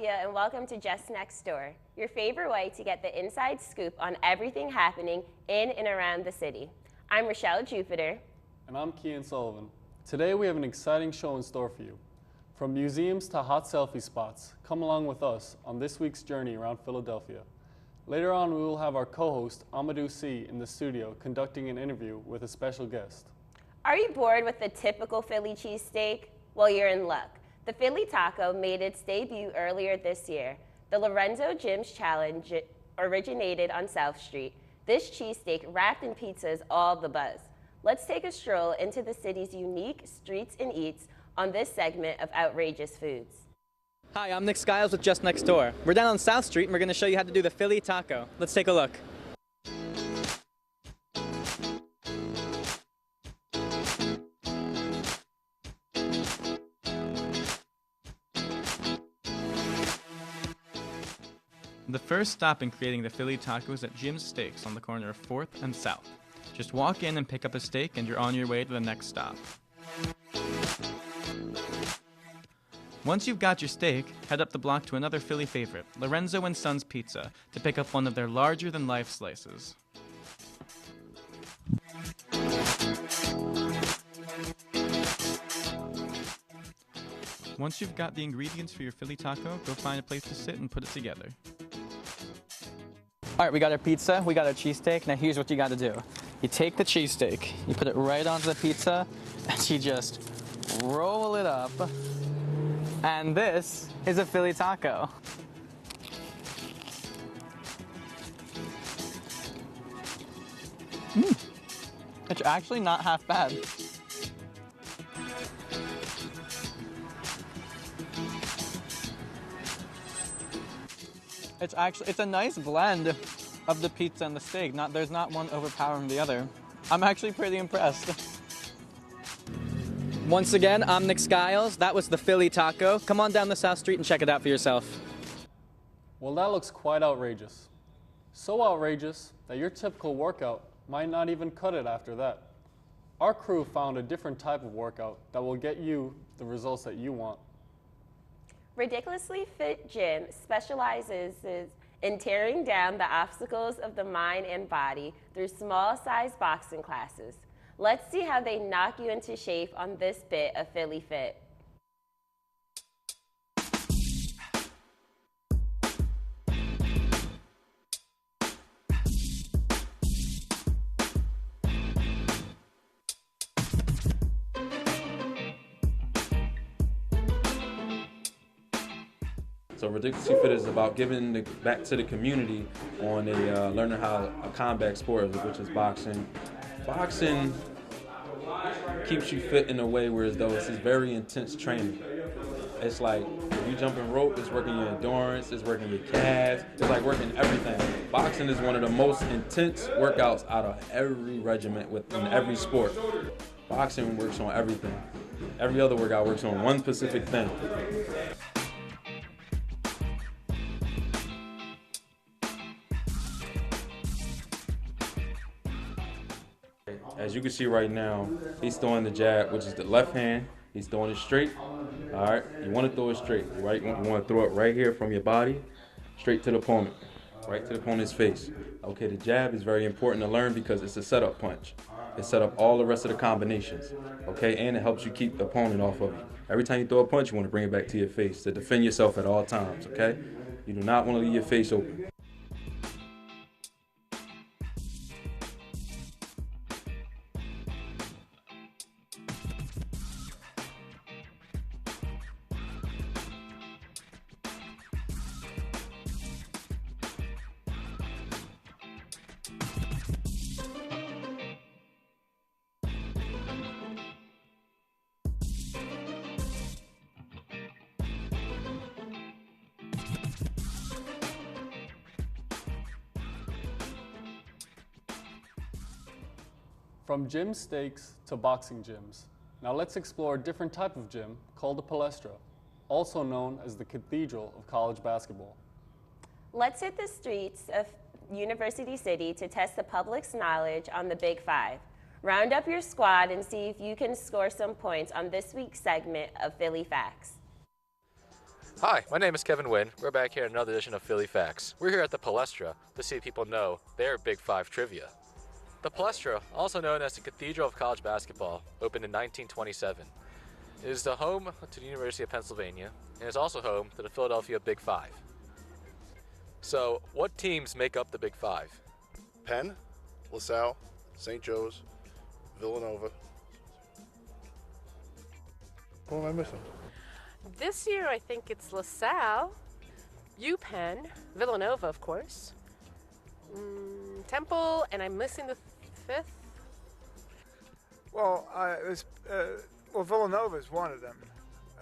Philadelphia, and welcome to Just Next Door, your favorite way to get the inside scoop on everything happening in and around the city. I'm Rochelle Jupiter. And I'm Kian Sullivan. Today we have an exciting show in store for you. From museums to hot selfie spots, come along with us on this week's journey around Philadelphia. Later on, we will have our co-host, Amadou C, in the studio conducting an interview with a special guest. Are you bored with the typical Philly cheesesteak? Well, you're in luck. The Philly Taco made its debut earlier this year. The Lorenzo Jim's Challenge originated on South Street. This cheesesteak wrapped in pizza is all the buzz. Let's take a stroll into the city's unique streets and eats on this segment of Outrageous Foods. Hi, I'm Nick Skiles with Just Next Door. We're down on South Street and we're going to show you how to do the Philly Taco. Let's take a look. The first stop in creating the Philly Taco is at Jim's Steaks on the corner of 4th and South. Just walk in and pick up a steak and you're on your way to the next stop. Once you've got your steak, head up the block to another Philly favorite, Lorenzo & Sons Pizza, to pick up one of their larger-than-life slices. Once you've got the ingredients for your Philly Taco, go find a place to sit and put it together. All right, we got our pizza, we got our cheesesteak. Now here's what you got to do. You take the cheesesteak, you put it right onto the pizza, and you just roll it up. And this is a Philly Taco. It's actually not half bad. It's a nice blend of the pizza and the steak. There's not one overpowering the other. I'm actually pretty impressed. Once again, I'm Nick Skiles. That was the Philly Taco. Come on down the South Street and check it out for yourself. Well, that looks quite outrageous. So outrageous that your typical workout might not even cut it after that. Our crew found a different type of workout that will get you the results that you want. Ridiculously Fit Gym specializes in tearing down the obstacles of the mind and body through small-sized boxing classes. Let's see how they knock you into shape on this bit of Philly Fit. So Ridiculously Fit is about giving back to the community on learning how a combat sport, which is boxing. Boxing keeps you fit in a way where as though it's this very intense training. It's like if you jumping rope, it's working your endurance, it's working your calves, it's like working everything. Boxing is one of the most intense workouts out of every regiment within every sport. Boxing works on everything. Every other workout works on one specific thing. As you can see right now, he's throwing the jab, which is the left hand. He's throwing it straight. All right, you want to throw it straight, right? You want to throw it right here from your body, straight to the opponent, right to the opponent's face. Okay, the jab is very important to learn because it's a setup punch. It set up all the rest of the combinations, okay? And it helps you keep the opponent off of you. Every time you throw a punch, you want to bring it back to your face to defend yourself at all times, okay? You do not want to leave your face open. From gym steaks to boxing gyms. Now let's explore a different type of gym called the Palestra, also known as the Cathedral of College Basketball. Let's hit the streets of University City to test the public's knowledge on the Big Five. Round up your squad and see if you can score some points on this week's segment of Philly Facts. Hi, my name is Kevin Wynn. We're back here in another edition of Philly Facts. We're here at the Palestra to see if people know their Big Five trivia. The Palestra, also known as the Cathedral of College Basketball, opened in 1927. It is the home to the University of Pennsylvania and is also home to the Philadelphia Big Five. So, what teams make up the Big Five? Penn, LaSalle, St. Joe's, Villanova. What am I missing? This year, I think it's LaSalle, UPenn, Villanova, of course, Temple, and I'm missing the fifth. Well, Villanova is one of them.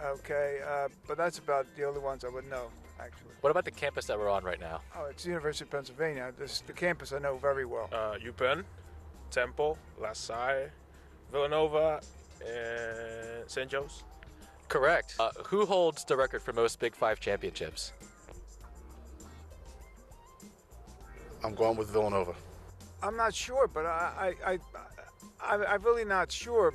Okay, but that's about the only ones I would know, actually. What about the campus that we're on right now? Oh, it's the University of Pennsylvania. The campus I know very well. UPenn, Temple, LaSalle, Villanova, and St. Joe's. Correct. Who holds the record for most Big Five championships? I'm going with Villanova. I'm not sure, but I'm really not sure.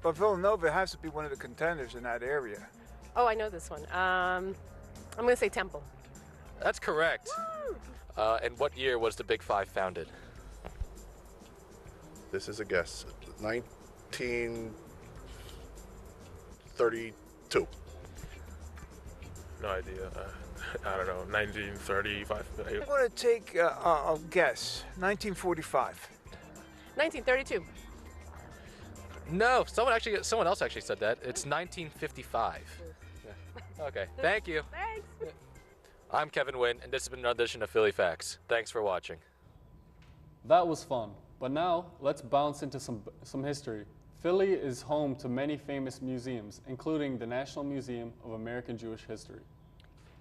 But Villanova has to be one of the contenders in that area. Oh, I know this one. I'm going to say Temple. That's correct. And what year was the Big Five founded? This is a guess. 1932. No idea. I don't know. 1935. I'm going to take a guess. 1945. 1932. No, someone else actually said that. It's 1955. Yeah. Okay, thank you. Thanks. I'm Kevin Wynn, and this has been another edition of Philly Facts. Thanks for watching. That was fun, but now let's bounce into some history. Philly is home to many famous museums, including the National Museum of American Jewish History.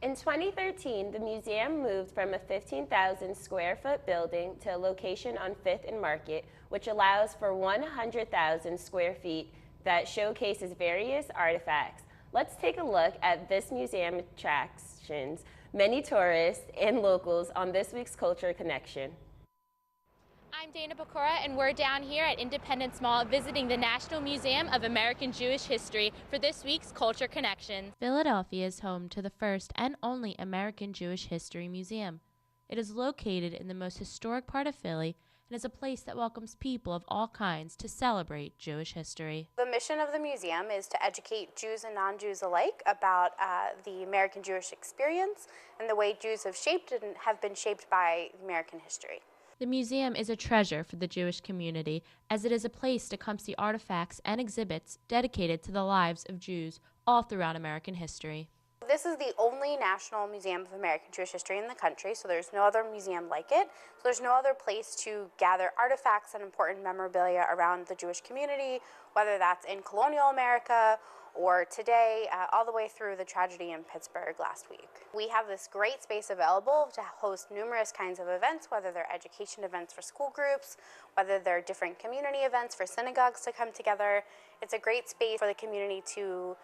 In 2013, the museum moved from a 15,000 square foot building to a location on 5th and Market, which allows for 100,000 square feet that showcases various artifacts. Let's take a look at this museum attractions, many tourists and locals on this week's Culture Connection. I'm Dana Pecora, and we're down here at Independence Mall visiting the National Museum of American Jewish History for this week's Culture Connection. Philadelphia is home to the first and only American Jewish History Museum. It is located in the most historic part of Philly and is a place that welcomes people of all kinds to celebrate Jewish history. The mission of the museum is to educate Jews and non-Jews alike about the American Jewish experience and the way Jews have shaped and have been shaped by American history. The museum is a treasure for the Jewish community, as it is a place to come see artifacts and exhibits dedicated to the lives of Jews all throughout American history. This is the only National Museum of American Jewish History in the country, so there's no other museum like it. So there's no other place to gather artifacts and important memorabilia around the Jewish community, whether that's in colonial America or today, all the way through the tragedy in Pittsburgh last week. We have this great space available to host numerous kinds of events, whether they're education events for school groups, whether they're different community events for synagogues to come together. It's a great space for the community to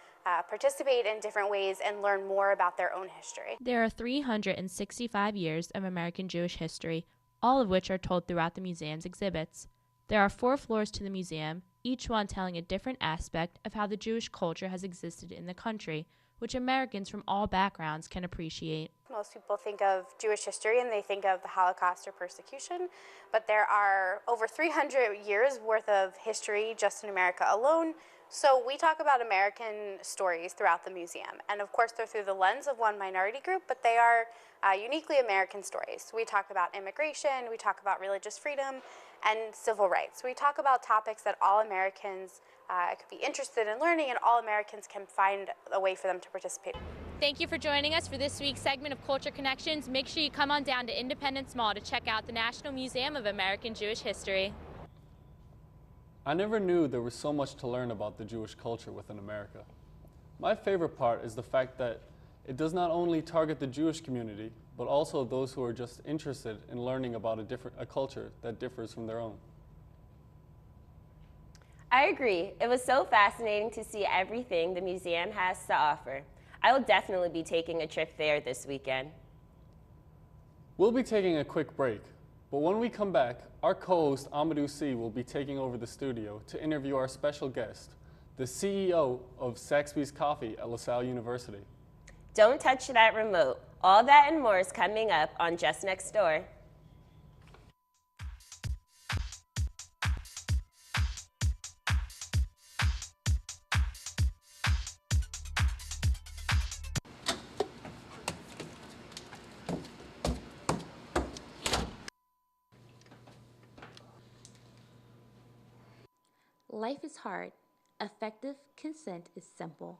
participate in different ways and learn more about their own history. There are 365 years of American Jewish history, all of which are told throughout the museum's exhibits. There are 4 floors to the museum, each one telling a different aspect of how the Jewish culture has existed in the country, which Americans from all backgrounds can appreciate. Most people think of Jewish history and they think of the Holocaust or persecution, but there are over 300 years worth of history just in America alone. So we talk about American stories throughout the museum, and of course they're through the lens of one minority group, but they are uniquely American stories. We talk about immigration, we talk about religious freedom, and civil rights. We talk about topics that all Americans could be interested in learning, and all Americans can find a way for them to participate. Thank you for joining us for this week's segment of Culture Connections. Make sure you come on down to Independence Mall to check out the National Museum of American Jewish History. I never knew there was so much to learn about the Jewish culture within America. My favorite part is the fact that it does not only target the Jewish community, but also those who are just interested in learning about a culture that differs from their own. I agree. It was so fascinating to see everything the museum has to offer. I will definitely be taking a trip there this weekend. We'll be taking a quick break, but when we come back, our co-host Amadou C will be taking over the studio to interview our special guest, the CEO of Saxby's Coffee at LaSalle University. Don't touch that remote. All that and more is coming up on Just Next Door. Life is hard. Effective consent is simple.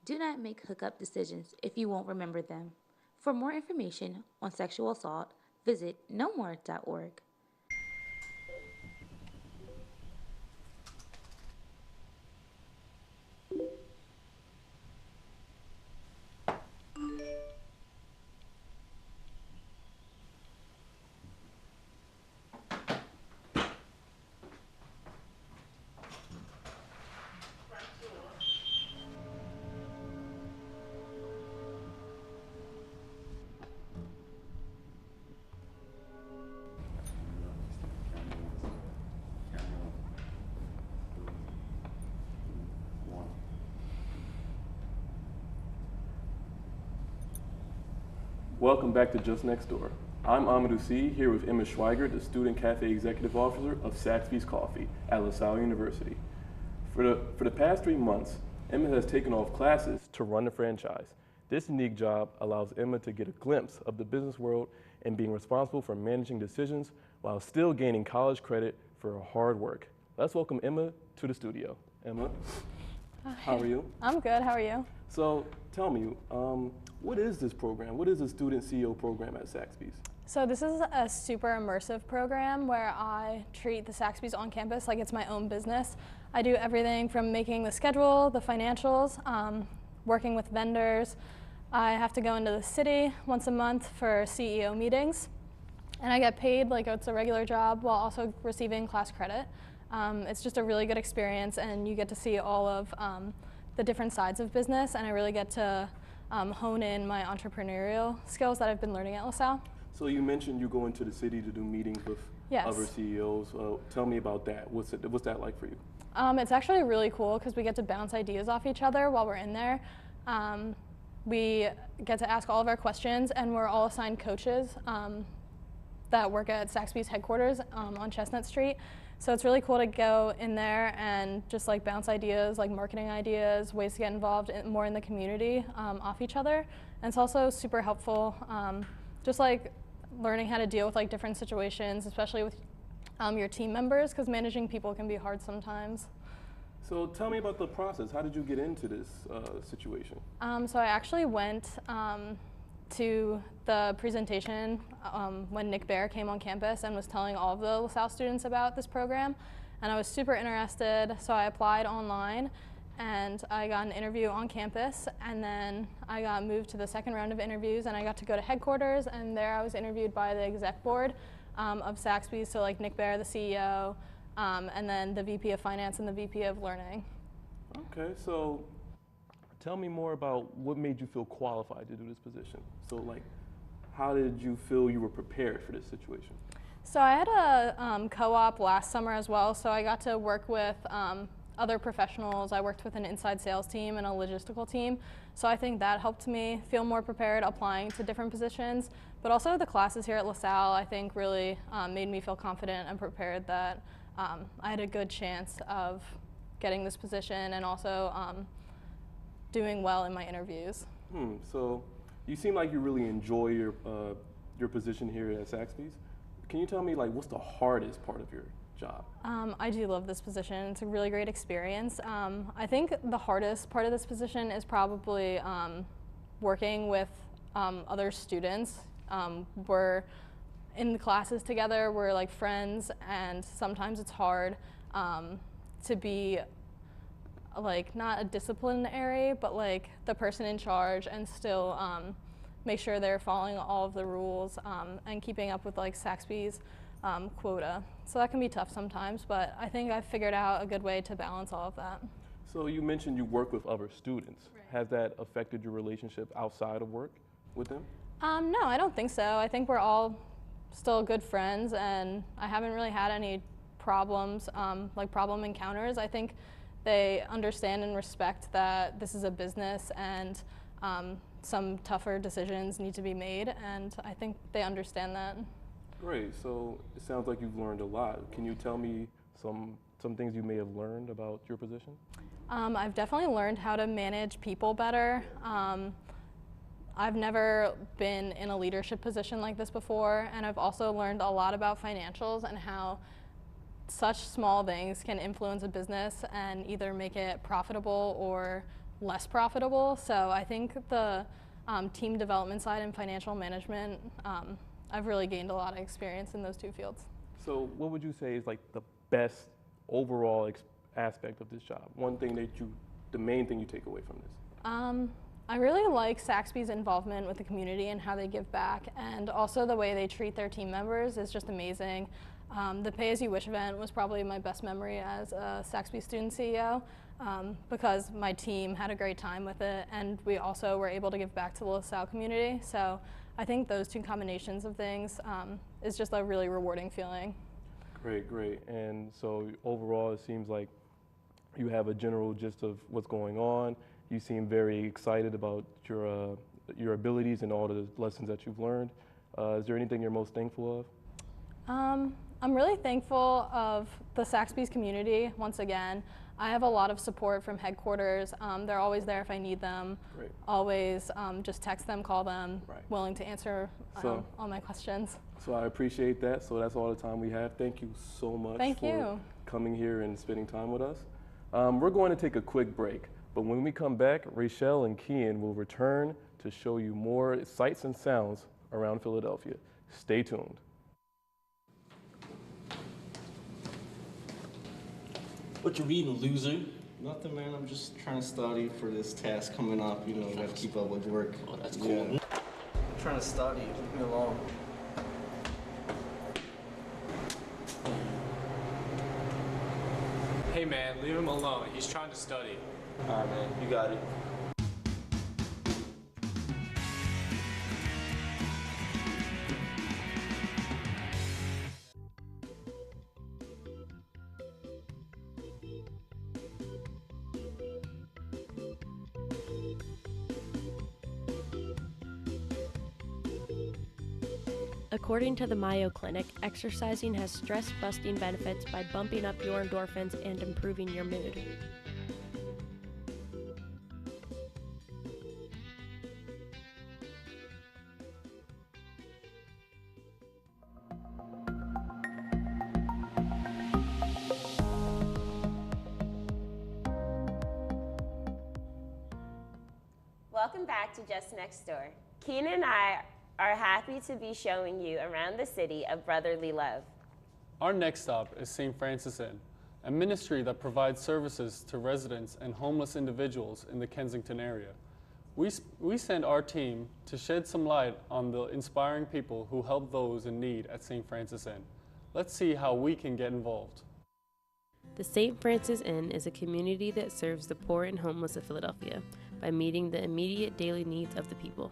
Do not make hookup decisions if you won't remember them. For more information on sexual assault, visit nomore.org. Welcome back to Just Next Door. I'm Amadou C, here with Emma Schweiger, the Student Cafe Executive Officer of Saxby's Coffee at LaSalle University. For the past 3 months, Emma has taken off classes to run the franchise. This unique job allows Emma to get a glimpse of the business world and being responsible for managing decisions while still gaining college credit for her hard work. Let's welcome Emma to the studio. Emma, how are you? I'm good, how are you? So tell me, what is this program? What is the Student CEO program at Saxby's? So this is a super immersive program where I treat the Saxby's on campus like it's my own business. I do everything from making the schedule, the financials, working with vendors. I have to go into the city once a month for CEO meetings, and I get paid like it's a regular job while also receiving class credit. It's just a really good experience, and you get to see all of the different sides of business, and I really get to hone in my entrepreneurial skills that I've been learning at LaSalle. So you mentioned you go into the city to do meetings with other CEOs. Tell me about that. What's that like for you? It's actually really cool because we get to bounce ideas off each other while we're in there. We get to ask all of our questions, and we're all assigned coaches that work at Saxby's headquarters on Chestnut Street. So it's really cool to go in there and just like bounce ideas, like marketing ideas, ways to get involved more in the community off each other. And it's also super helpful, just like learning how to deal with like different situations, especially with your team members, because managing people can be hard sometimes. So tell me about the process. How did you get into this situation? So I actually went to the presentation when Nick Bear came on campus and was telling all of the LaSalle students about this program, and I was super interested, so I applied online and I got an interview on campus, and then I got moved to the second round of interviews, and I got to go to headquarters, and there I was interviewed by the exec board of Saxby's, so like Nick Bear, the CEO, and then the VP of Finance and the VP of Learning. Okay, so tell me more about what made you feel qualified to do this position. So like, how did you feel you were prepared for this situation? So I had a co-op last summer as well, so I got to work with other professionals. I worked with an inside sales team and a logistical team, so I think that helped me feel more prepared applying to different positions. But also the classes here at LaSalle, I think really made me feel confident and prepared that I had a good chance of getting this position and also doing well in my interviews. So you seem like you really enjoy your position here at Saxby's. Can you tell me like what's the hardest part of your job? I do love this position. It's a really great experience. I think the hardest part of this position is probably working with other students. We're in the classes together, we're like friends, and sometimes it's hard to be like not a disciplinary, but like the person in charge and still make sure they're following all of the rules and keeping up with like Saxby's quota. So that can be tough sometimes, but I think I've figured out a good way to balance all of that. So you mentioned you work with other students. Right. Has that affected your relationship outside of work with them? No, I don't think so. I think we're all still good friends, and I haven't really had any problems, like problem encounters. I think they understand and respect that this is a business, and some tougher decisions need to be made, and I think they understand that. Great. So it sounds like you've learned a lot. Can you tell me some things you may have learned about your position? I've definitely learned how to manage people better. I've never been in a leadership position like this before, and I've also learned a lot about financials and how such small things can influence a business and either make it profitable or less profitable. So I think the team development side and financial management, I've really gained a lot of experience in those two fields. So what would you say is like the best overall aspect of this job? One thing the main thing you take away from this? I really like Saxby's involvement with the community and how they give back, and also the way they treat their team members is just amazing. The Pay As You Wish event was probably my best memory as a Saxby student CEO, because my team had a great time with it, and we also were able to give back to the LaSalle community. So I think those two combinations of things is just a really rewarding feeling. Great, great. And so overall, it seems like you have a general gist of what's going on. You seem very excited about your abilities and all the lessons that you've learned. Is there anything you're most thankful of? I'm really thankful of the Saxby's community once again. I have a lot of support from headquarters. They're always there if I need them. Great. Always just text them, call them, right. Willing to answer all my questions. So I appreciate that. So that's all the time we have. Thank you so much for coming here and spending time with us. We're going to take a quick break, but when we come back, Rachel and Kian will return to show you more sights and sounds around Philadelphia. Stay tuned. What you reading, loser? Nothing, man. I'm just trying to study for this task coming up. You know, got to keep up with work. Oh, that's cool. Yeah. I'm trying to study. Leave me alone. Hey, man, leave him alone. He's trying to study. All right, man. You got it. According to the Mayo Clinic, exercising has stress-busting benefits by bumping up your endorphins and improving your mood. Welcome back to Just Next Door. Keenan and I are happy to be showing you around the city of brotherly love. Our next stop is St. Francis Inn, a ministry that provides services to residents and homeless individuals in the Kensington area. We send our team to shed some light on the inspiring people who help those in need at St. Francis Inn. Let's see how we can get involved. The St. Francis Inn is a community that serves the poor and homeless of Philadelphia by meeting the immediate daily needs of the people.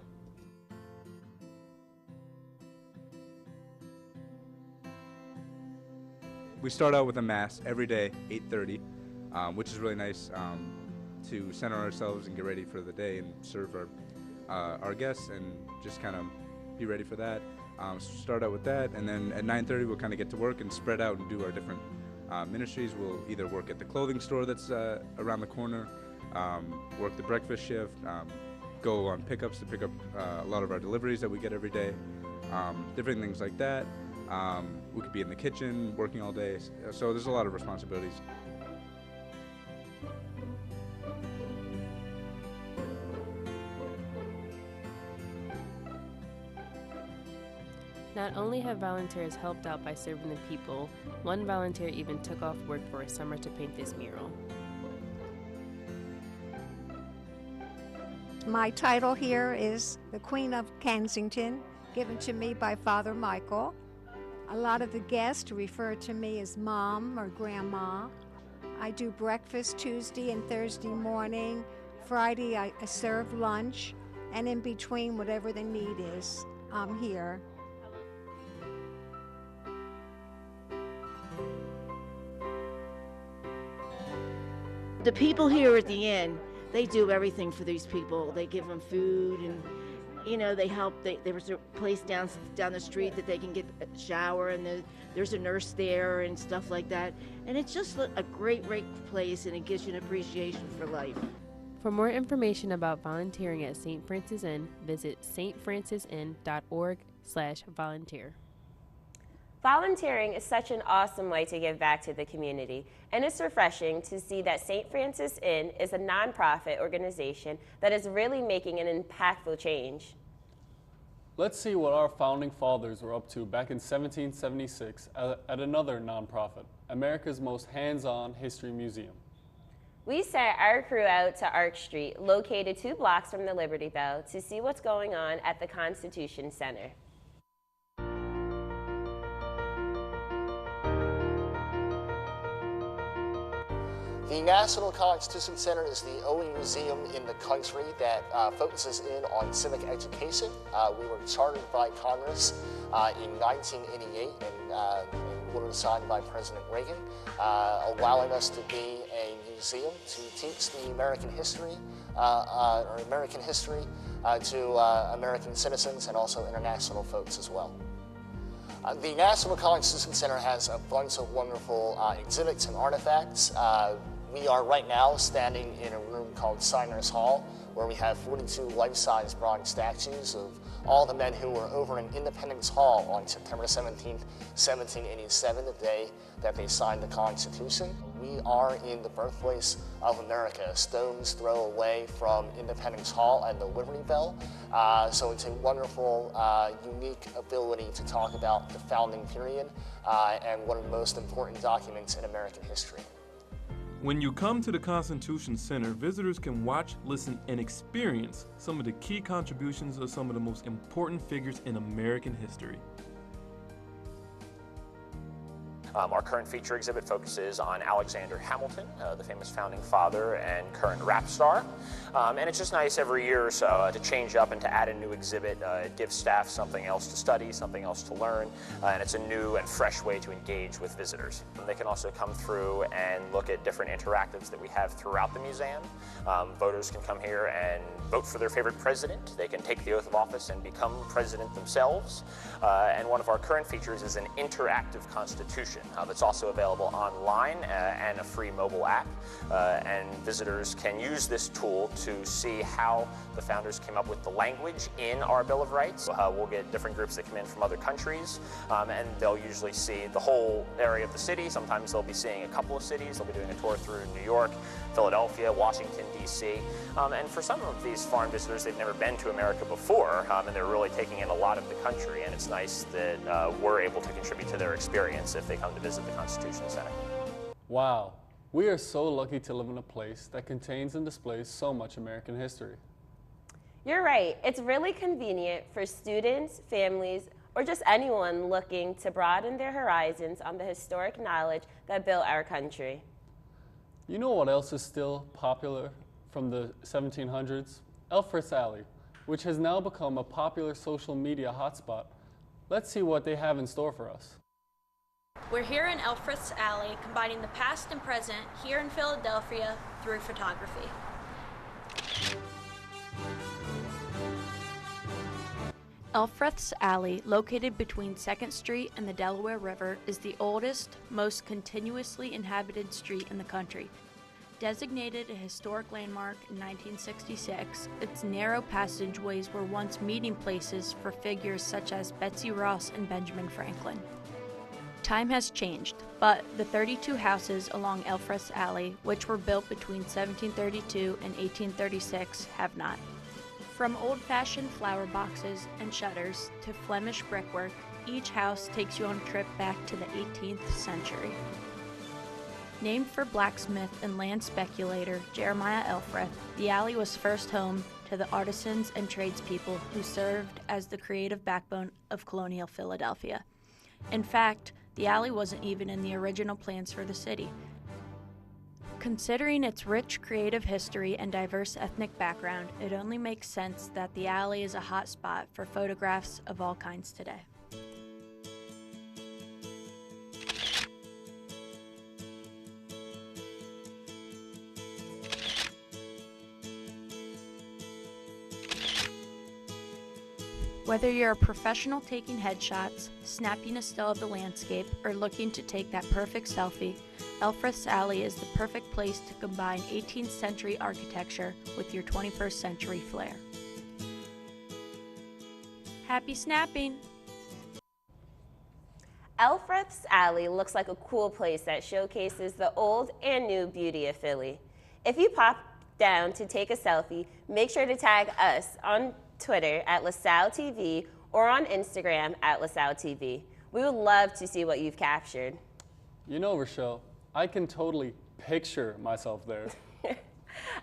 We start out with a mass every day, 8:30, which is really nice to center ourselves and get ready for the day and serve our guests and just kind of be ready for that. Start out with that, and then at 9:30 we'll kind of get to work and spread out and do our different ministries. We'll either work at the clothing store that's around the corner, work the breakfast shift, go on pickups to pick up a lot of our deliveries that we get every day, different things like that. We could be in the kitchen working all day, so there's a lot of responsibilities. Not only have volunteers helped out by serving the people, one volunteer even took off work for a summer to paint this mural. My title here is the Queen of Kensington, given to me by Father Michael. A lot of the guests refer to me as Mom or Grandma. I do breakfast Tuesday and Thursday morning. Friday I serve lunch, and in between, whatever the need is, I'm here. The people here at the inn they do everything for these people. They give them food and, you know, they help. There's a place down the street that they can get a shower, and there's a nurse there and stuff like that. And it's just a great place, and it gives you an appreciation for life. For more information about volunteering at St. Francis Inn, visit stfrancisinn.org/volunteer. Volunteering is such an awesome way to give back to the community, and it's refreshing to see that St. Francis Inn is a nonprofit organization that is really making an impactful change. Let's see what our founding fathers were up to back in 1776 at another nonprofit, America's most hands-on history museum. We sent our crew out to Arch Street, located 2 blocks from the Liberty Bell, to see what's going on at the Constitution Center. The National Constitution Center is the only museum in the country that focuses in on civic education. We were chartered by Congress in 1988 and were signed by President Reagan, allowing us to be a museum to teach the American history, to American citizens and also international folks as well. The National Constitution Center has a bunch of wonderful exhibits and artifacts. We are right now standing in a room called Signers Hall, where we have 42 life-size bronze statues of all the men who were over in Independence Hall on September 17th, 1787, the day that they signed the Constitution. We are in the birthplace of America, a stone's throw away from Independence Hall and the Liberty Bell. So it's a wonderful, unique ability to talk about the founding period and one of the most important documents in American history. When you come to the Constitution Center, visitors can watch, listen, and experience some of the key contributions of some of the most important figures in American history. Our current feature exhibit focuses on Alexander Hamilton, the famous founding father and current rap star. And it's just nice every year or so to change up and to add a new exhibit. It gives staff something else to study, something else to learn, and it's a new and fresh way to engage with visitors. And they can also come through and look at different interactives that we have throughout the museum. Voters can come here and vote for their favorite president. They can take the oath of office and become president themselves. And one of our current features is an interactive constitution. That's also available online and a free mobile app. And visitors can use this tool to see how the founders came up with the language in our Bill of Rights. We'll get different groups that come in from other countries, and they'll usually see the whole area of the city. Sometimes they'll be seeing a couple of cities. They'll be doing a tour through New York, Philadelphia, Washington, D.C. And for some of these foreign visitors, they've never been to America before, and they're really taking in a lot of the country. And it's nice that we're able to contribute to their experience if they come to visit the Constitution Center. Wow, we are so lucky to live in a place that contains and displays so much American history. You're right. It's really convenient for students, families, or just anyone looking to broaden their horizons on the historic knowledge that built our country. You know what else is still popular from the 1700s? Elfreth's Alley, which has now become a popular social media hotspot. Let's see what they have in store for us. We're here in Elfreth's Alley, combining the past and present here in Philadelphia through photography. Elfreth's Alley, located between 2nd Street and the Delaware River, is the oldest, most continuously inhabited street in the country. Designated a historic landmark in 1966, its narrow passageways were once meeting places for figures such as Betsy Ross and Benjamin Franklin. Time has changed, but the 32 houses along Elfreth's Alley, which were built between 1732 and 1836, have not. From old-fashioned flower boxes and shutters to Flemish brickwork, each house takes you on a trip back to the 18th century. Named for blacksmith and land speculator Jeremiah Elfreth, the alley was first home to the artisans and tradespeople who served as the creative backbone of colonial Philadelphia. In fact, the alley wasn't even in the original plans for the city. Considering its rich creative history and diverse ethnic background, it only makes sense that the alley is a hot spot for photographs of all kinds today. Whether you're a professional taking headshots, snapping a still of the landscape, or looking to take that perfect selfie, Elfreth's Alley is the perfect place to combine 18th century architecture with your 21st century flair. Happy snapping! Elfreth's Alley looks like a cool place that showcases the old and new beauty of Philly. If you pop down to take a selfie, make sure to tag us on Twitter at LaSalle TV or on Instagram at LaSalle TV. We would love to see what you've captured. You know, Rochelle, I can totally picture myself there.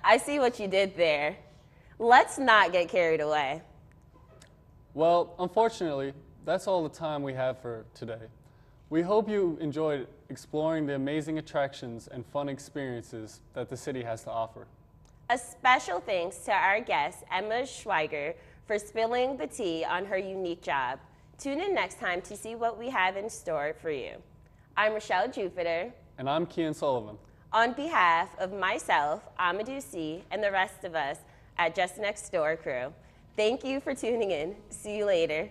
I see what you did there. Let's not get carried away. Well, unfortunately, that's all the time we have for today. We hope you enjoyed exploring the amazing attractions and fun experiences that the city has to offer. A special thanks to our guest, Emma Schweiger, for spilling the tea on her unique job. Tune in next time to see what we have in store for you. I'm Rochelle Jupiter. And I'm Kian Sullivan. On behalf of myself, Amadou C., and the rest of us at Just Next Door crew, thank you for tuning in. See you later.